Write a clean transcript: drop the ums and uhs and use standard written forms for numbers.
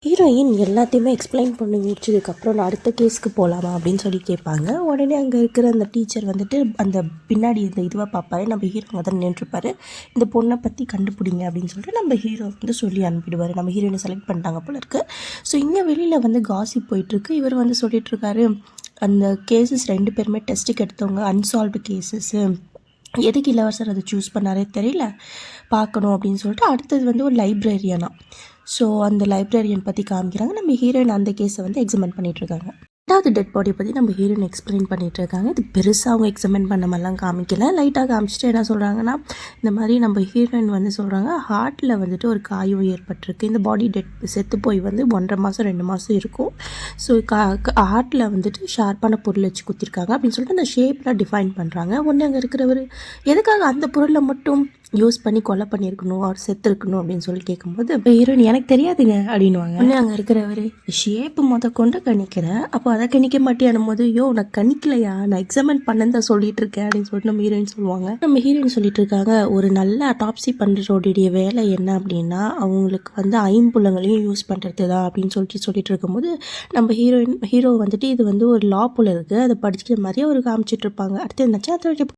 Heroine எல்லாத்தையுமே explain பண்ணி முடிச்சதுக்கப்புறம் நான் அடுத்த கேஸுக்கு போகலாமா அப்படின்னு சொல்லி கேட்பாங்க. உடனே அங்கே இருக்கிற அந்த டீச்சர் வந்துட்டு அந்த பின்னாடி இந்த இதுவாக பார்ப்பாரு. நம்ம ஹீரோ அங்கே தான் நின்றுருப்பாரு. இந்த பொண்ணை பற்றி கண்டுபிடிங்க அப்படின்னு சொல்லிட்டு நம்ம ஹீரோ வந்து சொல்லி அனுப்பிடுவார். நம்ம ஹீரோயினை செலக்ட் பண்ணிட்டாங்க போல இருக்குது. ஸோ இங்கே வெளியில் வந்து காசிப் போயிட்டுருக்கு. இவர் வந்து சொல்லிகிட்ருக்காரு, அந்த கேசஸ் 2 பேருமே டெஸ்ட்டுக்கு எடுத்தவங்க அன்சால்வ்டு கேசஸ்ஸு. எதுக்கு இளவரசர் அதை சூஸ் பண்ணாரே தெரியல, பார்க்கணும் அப்படின்னு சொல்லிட்டு. அடுத்தது வந்து ஒரு லைப்ரரியனா. ஸோ அந்த லைப்ரரியன் பற்றி காமிக்கிறாங்க. நம்ம ஹீரோயின் அந்த கேஸை வந்து எக்ஸாமின் பண்ணிகிட்ருக்காங்க. 2வது டெட் பாடியை பற்றி நம்ம ஹீரோயின் எக்ஸ்பிளைன் பண்ணிகிட்ருக்காங்க. இது பெருசாக அவங்க எக்ஸாமின் பண்ண மாதிரிலாம் காமிக்கல. லைட்டாக காமிச்சிட்டு என்ன சொல்கிறாங்கன்னா, இந்த மாதிரி நம்ம ஹீரோயின் வந்து சொல்கிறாங்க, ஹார்ட்டில் வந்துட்டு ஒரு காயம் ஏற்பட்டிருக்கு. இந்த பாடி செத்து போய் வந்து 1.5 மாதம் 2 மாதம் இருக்கும். ஸோ ஹார்ட்டில் வந்துட்டு ஷார்ப்பான பொருள் வச்சு குத்திருக்காங்க அப்படின்னு சொல்லிட்டு அந்த ஷேப்லாம் டிஃபைன் பண்ணுறாங்க. ஒன்று அங்கே இருக்கிறவர் எதுக்காக அந்த பொருளை மட்டும் யூஸ் பண்ணி கொலை பண்ணியிருக்கணும், அவர் செத்து இருக்கணும் அப்படின்னு சொல்லி கேட்கும்போது ஹீரோயின் எனக்கு தெரியாதுங்க அப்படின்வாங்க. ஒன்று அங்கே இருக்கிறவர் ஷேப்பு கொண்டு கணிக்கிறேன், அப்போ அதை கணிக்க மாட்டேன் போது, நான் கணிக்கலையா, நான் எக்ஸாமின் பண்ணதான் தான் சொல்லிட்டு இருக்கேன் அப்படின்னு சொல்லிட்டு நம்ம ஹீரோயின் சொல்லுவாங்க. நம்ம ஹீரோயின் சொல்லிட்டு இருக்காங்க, ஒரு நல்ல அட்டாப்சி பண்ணுறோடைய வேலை என்ன அப்படின்னா அவங்களுக்கு வந்து ஐம்புலங்களையும் யூஸ் பண்ணுறது தான் அப்படின்னு சொல்லிட்டு இருக்கும்போது நம்ம ஹீரோ வந்துட்டு இது வந்து ஒரு லா போல இருக்குது, அதை படிச்சுக்கிற மாதிரி அவர் காமிச்சிட்டு இருப்பாங்க. அடுத்து என்னாச்சு, அதை